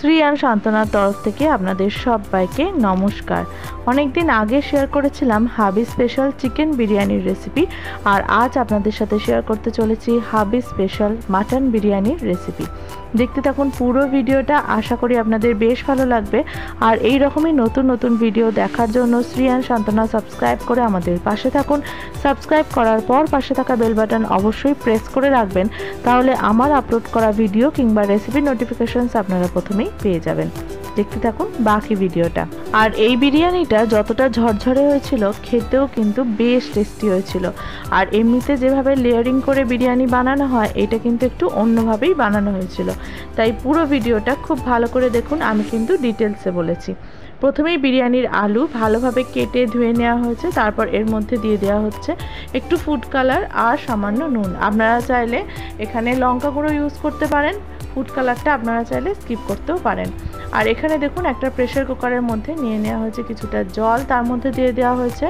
শ্রী আর শান্তনার তরফ থেকে আপনাদের সবাইকে নমস্কার। অনেকদিন আগে শেয়ার করেছিলাম হাবি স্পেশাল চিকেন বিরিয়ানির রেসিপি, আর আজ আপনাদের সাথে শেয়ার করতে চলেছি হাবি স্পেশাল মাটন বিরিয়ানির রেসিপি। দেখতে থাকুন পুরো ভিডিওটা, আশা করি আপনাদের বেশ ভালো লাগবে। আর এই রকমই নতুন নতুন ভিডিও দেখার জন্য শ্রী আর শান্তনা সাবস্ক্রাইব করে আমাদের পাশে থাকুন। সাবস্ক্রাইব করার পর পাশে থাকা বেল বাটন অবশ্যই প্রেস করে রাখবেন, তাহলে আমার আপলোড করা ভিডিও কিংবা রেসিপি নোটিফিকেশনস আপনারা প্রথমেই পেয়ে যাবেন। দেখতে থাকুন বাকি ভিডিওটা। আর এই বিরিয়ানিটা যতটা ঝরঝরে হয়েছিল, খেতেও কিন্তু বেশ টেস্টি হয়েছিল। আর এমনিতে যেভাবে লেয়ারিং করে বিরিয়ানি বানানো হয়, এটা কিন্তু একটু অন্যভাবেই বানানো হয়েছিল। তাই পুরো ভিডিওটা খুব ভালো করে দেখুন, আমি কিন্তু ডিটেলসে বলেছি। প্রথমেই বিরিয়ানির আলু ভালোভাবে কেটে ধুয়ে নেওয়া হয়েছে, তারপর এর মধ্যে দিয়ে দেওয়া হচ্ছে একটু ফুড কালার আর সামান্য নুন। আপনারা চাইলে এখানে লঙ্কা গুঁড়ো ইউজ করতে পারেন, ফুড কালারটা আপনারা চাইলে স্কিপ করতেও পারেন। আর এখানে দেখুন একটা প্রেশার কুকারের মধ্যে নিয়ে নেওয়া হয়েছে কিছুটা জল, তার মধ্যে দিয়ে দেওয়া হয়েছে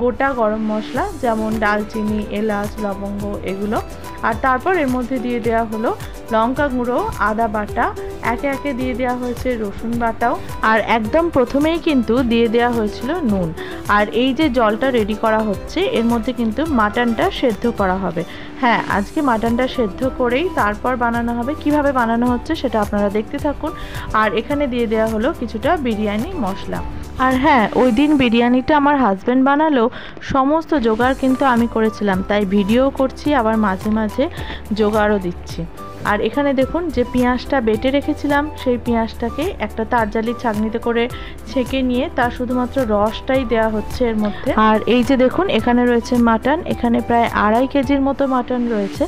গোটা গরম মশলা, যেমন দালচিনি, এলাচ, লবঙ্গ এগুলো। আর তারপর এর মধ্যে দিয়ে দেওয়া হলো লঙ্কা গুঁড়ো, আদা বাটা, একে একে দিয়ে দেওয়া হয়েছে রসুন বাটাও, আর একদম প্রথমেই কিন্তু দিয়ে দেওয়া হয়েছিল নুন। আর এই যে জলটা রেডি করা হচ্ছে, এর মধ্যে কিন্তু মাটনটা সেদ্ধ করা হবে। হ্যাঁ, আজকে মাটনটা সেদ্ধ করেই তারপর বানানো হবে। কিভাবে বানানো হচ্ছে সেটা আপনারা দেখতে থাকুন। আর এখানে দিয়ে দেওয়া হলো কিছুটা বিরিয়ানি মশলা। আর হ্যাঁ, ওই দিন বিরিয়ানিটা আমার হাজব্যান্ড বানালো, সমস্ত জোগাড় কিন্তু আমি করেছিলাম, তাই ভিডিও করছি, আবার মাঝে মাঝে জোগাড়ও দিচ্ছি। আর এখানে দেখুন যে পেঁয়াজটা বেটে রেখেছিলাম, সেই পেঁয়াজটাকে একটা তারজালি ছাঁকনিতে করে ছেঁকে নিয়ে তার শুধুমাত্র রসটাই দেওয়া হচ্ছে এর মধ্যে। আর এই যে দেখুন এখানে রয়েছে মাটন, এখানে প্রায় 2.5 কেজির মতো মাটন রয়েছে।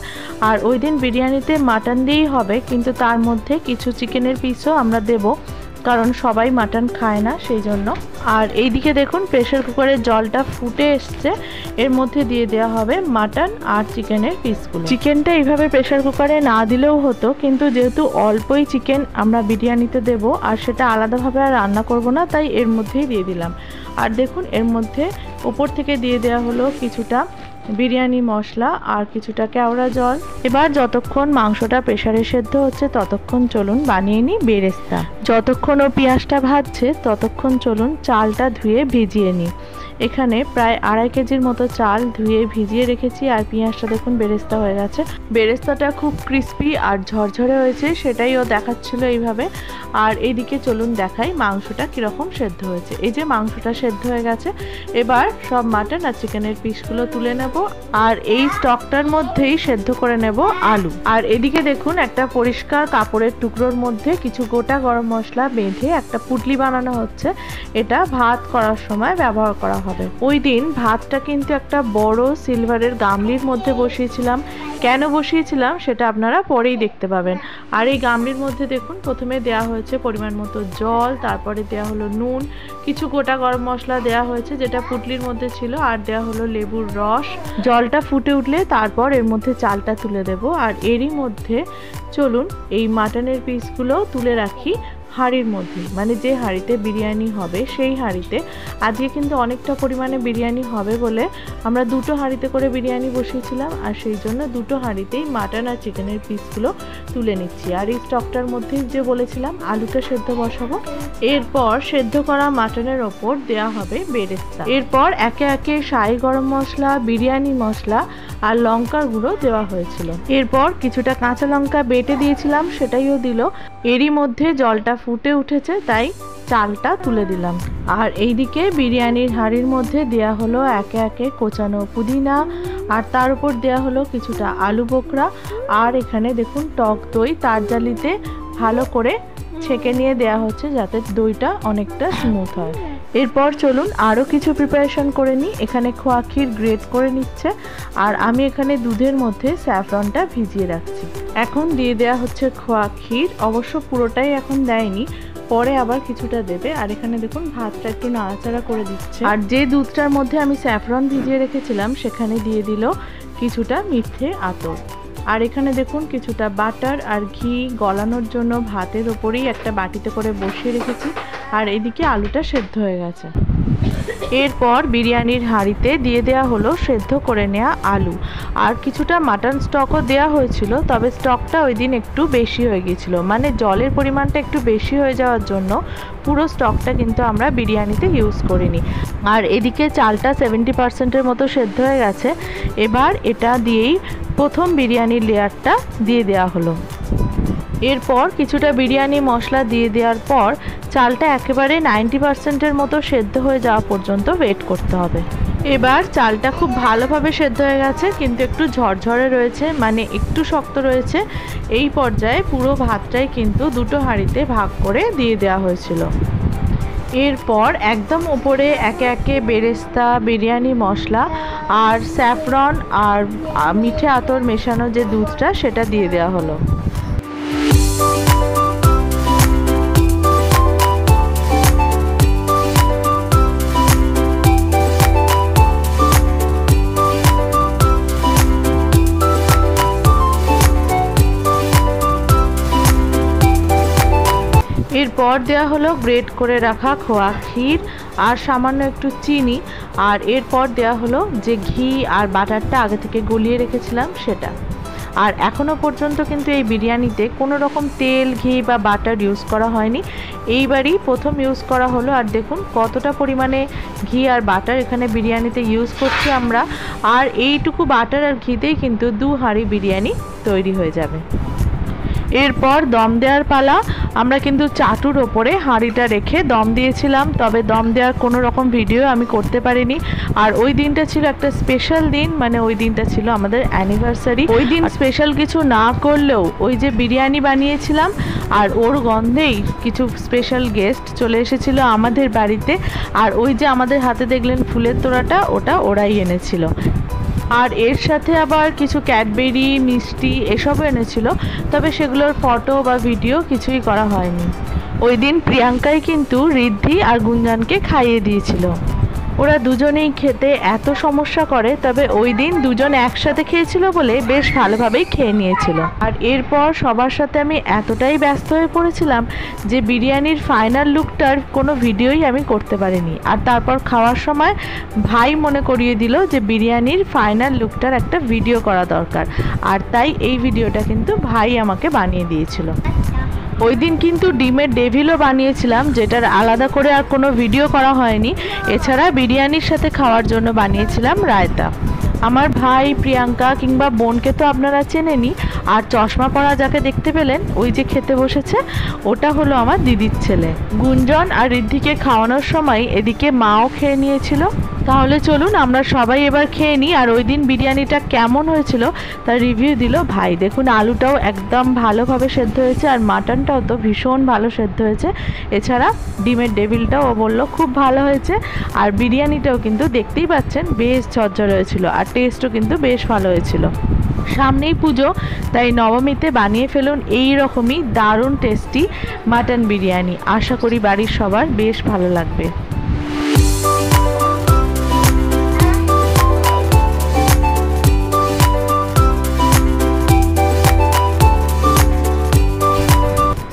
আর ওই দিন বিরিয়ানিতে মাটন দিয়েই হবে, কিন্তু তার মধ্যে কিছু চিকেনের পিসও আমরা দেবো, কারণ সবাই মাটন খায় না সেই জন্য। আর এইদিকে দেখুন প্রেশার কুকারের জলটা ফুটে এসছে, এর মধ্যে দিয়ে দেওয়া হবে মাটন আর চিকেনের পিসগুলো। চিকেনটা এইভাবে প্রেশার কুকারে না দিলেও হতো, কিন্তু যেহেতু অল্পই চিকেন আমরা বিরিয়ানিতে দেব, আর সেটা আলাদাভাবে আর রান্না করব না, তাই এর মধ্যেই দিয়ে দিলাম। আর দেখুন এর মধ্যে ওপর থেকে দিয়ে দেওয়া হলো কিছুটা বিরিয়ানি মশলা আর কিছুটা কেওড়া জল। এবার যতক্ষণ মাংসটা প্রেসারে সেদ্ধ হচ্ছে, ততক্ষণ চলুন বানিয়ে নিই বেরেস্তা। যতক্ষণ ও পেঁয়াজটা ভাজছে, ততক্ষণ চলুন চালটা ধুয়ে ভিজিয়ে নিই। এখানে প্রায় 2.5 কেজির মতো চাল ধুয়ে ভিজিয়ে রেখেছি। আর পেঁয়াজটা দেখুন বেরেস্তা হয়ে গেছে। বেরেস্তাটা খুব ক্রিস্পি আর ঝরঝরে হয়েছে, সেটাই ও দেখাচ্ছিল এইভাবে। আর এইদিকে চলুন দেখাই মাংসটা কীরকম সেদ্ধ হয়েছে। এই যে মাংসটা সেদ্ধ হয়ে গেছে, এবার সব মাটন আর চিকেনের পিসগুলো তুলে নেব, আর এই স্টকটার মধ্যেই সেদ্ধ করে নেব আলু। আর এদিকে দেখুন একটা পরিষ্কার কাপড়ের টুকরোর মধ্যে কিছু গোটা গরম মশলা বেঁধে একটা পুটলি বানানো হচ্ছে। এটা ভাত করার সময় ব্যবহার করা হবে। ওই দিন ভাতটা কিন্তু একটা বড় সিলভারের গামলির মধ্যে বসিয়েছিলাম। কেন বসিয়েছিলাম সেটা আপনারা পরেই দেখতে পাবেন। আর এই গামলির মধ্যে দেখুন প্রথমে দেওয়া হয়েছে পরিমাণ মতো জল, তারপরে দেওয়া হলো নুন, কিছু গোটা গরম মশলা দেওয়া হয়েছে যেটা পুটলির মধ্যে ছিল, আর দেওয়া হলো লেবুর রস। জলটা ফুটে উঠলে তারপর এর মধ্যে চালটা তুলে দেব। আর এরই মধ্যে চলুন এই মাটনের পিসগুলো তুলে রাখি হাঁড়ির মধ্যে, মানে যে হাঁড়িতে বিরিয়ানি হবে সেই হাঁড়িতে। আজকে কিন্তু অনেকটা পরিমাণে বিরিয়ানি হবে বলে আমরা 2টো হাঁড়িতে করে বিরিয়ানি বসিয়েছিলাম, আর সেই জন্য 2টো হাঁড়িতেই মাটন আর চিকেনের পিসগুলো তুলে নিচ্ছি। আর এই স্টকটার মধ্যেই যে বলেছিলাম আলুটা সেদ্ধ বসাবো। এরপর সেদ্ধ করা মাটনের ওপর দেওয়া হবে বেরেস্তা। এরপর একে একে শাহি গরম মশলা, বিরিয়ানি মশলা আর লঙ্কার গুঁড়ো দেওয়া হয়েছিল। এরপর কিছুটা কাঁচা লঙ্কা বেটে দিয়েছিলাম, সেটাইও দিল। এরই মধ্যে জলটা ফুটে উঠেছে, তাই চালটা তুলে দিলাম। আর এইদিকে বিরিয়ানির হাঁড়ির মধ্যে দেয়া হলো একে একে কোচানো পুদিনা, আর তার উপর দেয়া হলো কিছুটা আলু বোখরা। আর এখানে দেখুন টক দই তারজালিতে ভালো করে ছেঁকে নিয়ে দেয়া হচ্ছে, যাতে দইটা অনেকটা স্মুথ হয়। এরপর চলুন আরও কিছু প্রিপারেশন করে নিই। এখানে খোয়া ক্ষীর গ্রেট করে নিচ্ছে, আর আমি এখানে দুধের মধ্যে স্যাফরনটা ভিজিয়ে রাখছি। এখন দিয়ে দেওয়া হচ্ছে খোয়া ক্ষীর, অবশ্য পুরোটাই এখন দেয়নি, পরে আবার কিছুটা দেবে। আর এখানে দেখুন ভাতটা একটু নাড়াচাড়া করে দিচ্ছে। আর যে দুধটার মধ্যে আমি স্যাফরন ভিজিয়ে রেখেছিলাম, সেখানে দিয়ে দিল কিছুটা মিঠে আতর। আর এখানে দেখুন কিছুটা বাটার আর ঘি গলানোর জন্য ভাতের ওপরেই একটা বাটিতে করে বসিয়ে রেখেছি। আর এদিকে আলুটা সেদ্ধ হয়ে গেছে। এরপর বিরিয়ানির হাঁড়িতে দিয়ে দেওয়া হলো সেদ্ধ করে নেওয়া আলু, আর কিছুটা মাটন স্টকও দেওয়া হয়েছিল, তবে স্টকটা ওই দিন একটু বেশি হয়ে গিয়েছিল, মানে জলের পরিমাণটা একটু বেশি হয়ে যাওয়ার জন্য পুরো স্টকটা কিন্তু আমরা বিরিয়ানিতে ইউজ করিনি। আর এদিকে চালটা 70%-এর মতো সেদ্ধ হয়ে গেছে। এবার এটা দিয়েই প্রথম বিরিয়ানির লেয়ারটা দিয়ে দেওয়া হলো। এরপর কিছুটা বিরিয়ানি মশলা দিয়ে দেওয়ার পর চালটা একেবারে 90%-এর মতো সেদ্ধ হয়ে যাওয়া পর্যন্ত ওয়েট করতে হবে। এবার চালটা খুব ভালোভাবে সেদ্ধ হয়ে গেছে, কিন্তু একটু ঝরঝরে রয়েছে, মানে একটু শক্ত রয়েছে। এই পর্যায়ে পুরো ভাতটাই কিন্তু দুটো হাঁড়িতে ভাগ করে দিয়ে দেওয়া হয়েছিল। এরপর একদম উপরে একে একে বেরেস্তা, বিরিয়ানি মশলা আর স্যাফরন আর মিঠে আতর মেশানো যে দুধটা সেটা দিয়ে দেওয়া হলো। এরপর দেওয়া হলো গ্রেট করে রাখা খোয়া ক্ষীর আর সামান্য একটু চিনি, আর এরপর দেওয়া হলো যে ঘি আর বাটারটা আগে থেকে গলিয়ে রেখেছিলাম সেটা। আর এখনও পর্যন্ত কিন্তু এই বিরিয়ানিতে কোনো রকম তেল, ঘি বা বাটার ইউজ করা হয়নি, এইবারই প্রথম ইউজ করা হলো। আর দেখুন কতটা পরিমাণে ঘি আর বাটার এখানে বিরিয়ানিতে ইউজ করছি আমরা, আর এইটুকু বাটার আর ঘিতেই কিন্তু 2 হাঁড়ি বিরিয়ানি তৈরি হয়ে যাবে। এরপর দম দেওয়ার পালা। আমরা কিন্তু চাটুর ওপরে হাঁড়িটা রেখে দম দিয়েছিলাম, তবে দম দেওয়ার কোনো রকম ভিডিও আমি করতে পারিনি। আর ওই দিনটা ছিল একটা স্পেশাল দিন, মানে ওই দিনটা ছিল আমাদের অ্যানিভার্সারি। ওই দিন স্পেশাল কিছু না করলেও ওই যে বিরিয়ানি বানিয়েছিলাম আর ওর গন্ধেই কিছু স্পেশাল গেস্ট চলে এসেছিল আমাদের বাড়িতে। আর ওই যে আমাদের হাতে দেখলেন ফুলের তোড়াটা, ওটা ওরাই এনেছিল। আর এর সাথে আবার কিছু ক্যাডবেরি, মিষ্টি এসবও এনেছিল, তবে সেগুলোর ফটো বা ভিডিও কিছুই করা হয়নি। ওই দিন প্রিয়াঙ্কাই কিন্তু ঋদ্ধি আর গুঞ্জনকে খাইয়ে দিয়েছিল। ওরা দুজনেই খেতে এত সমস্যা করে, তবে ওই দিন দুজন একসাথে খেয়েছিল বলে বেশ ভালোভাবেই খেয়ে নিয়েছিল। আর এরপর সবার সাথে আমি এতটাই ব্যস্ত হয়ে পড়েছিলাম যে বিরিয়ানির ফাইনাল লুকটার কোনো ভিডিওই আমি করতে পারিনি। আর তারপর খাওয়ার সময় ভাই মনে করিয়ে দিল যে বিরিয়ানির ফাইনাল লুকটার একটা ভিডিও করা দরকার, আর তাই এই ভিডিওটা কিন্তু ভাই আমাকে বানিয়ে দিয়েছিল। ওই দিন কিন্তু ডিমের ডেভিলও বানিয়েছিলাম, যেটার আলাদা করে আর কোনো ভিডিও করা হয়নি। এছাড়া বিরিয়ানির সাথে খাওয়ার জন্য বানিয়েছিলাম রায়তা। আমার ভাই, প্রিয়াঙ্কা কিংবা বোনকে তো আপনারা চেনেনই, আর চশমা পরা যাকে দেখতে পেলেন ওই যে খেতে বসেছে, ওটা হলো আমার দিদির ছেলে। গুঞ্জন আর ঋদ্ধিকে খাওয়ানোর সময় এদিকে মাও খেয়ে নিয়েছিল। তাহলে চলুন আমরা সবাই এবার খেয়ে নিই। আর ওই দিন বিরিয়ানিটা কেমন হয়েছিল তার রিভিউ দিল ভাই। দেখুন আলুটাও একদম ভালোভাবে সেদ্ধ হয়েছে, আর মাটনটাও তো ভীষণ ভালো সেদ্ধ হয়েছে। এছাড়া ডিমের ডেভিলটাও ও বললো খুব ভালো হয়েছে। আর বিরিয়ানিটাও কিন্তু দেখতেই পাচ্ছেন বেশ ঝরঝরে হয়েছিল, আর টেস্টও কিন্তু বেশ ভালো হয়েছিল। সামনেই পুজো, তাই নবমীতে বানিয়ে ফেলুন এই রকমই দারুণ টেস্টি মাটন বিরিয়ানি। আশা করি বাড়ির সবার বেশ ভালো লাগবে।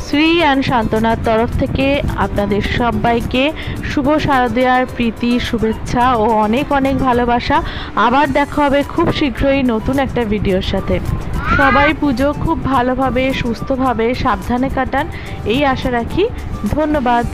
শ্রী অ্যান্ড শান্তনার তরফ থেকে আপনাদের সবাইকে শুভ শারদীয়ার প্রীতি, শুভেচ্ছা ও অনেক অনেক ভালোবাসা। আবার দেখা হবে খুব শীঘ্রই নতুন একটা ভিডিওর সাথে। সবাই পুজো খুব ভালোভাবে, সুস্থভাবে, সাবধানে কাটান এই আশা রাখি। ধন্যবাদ।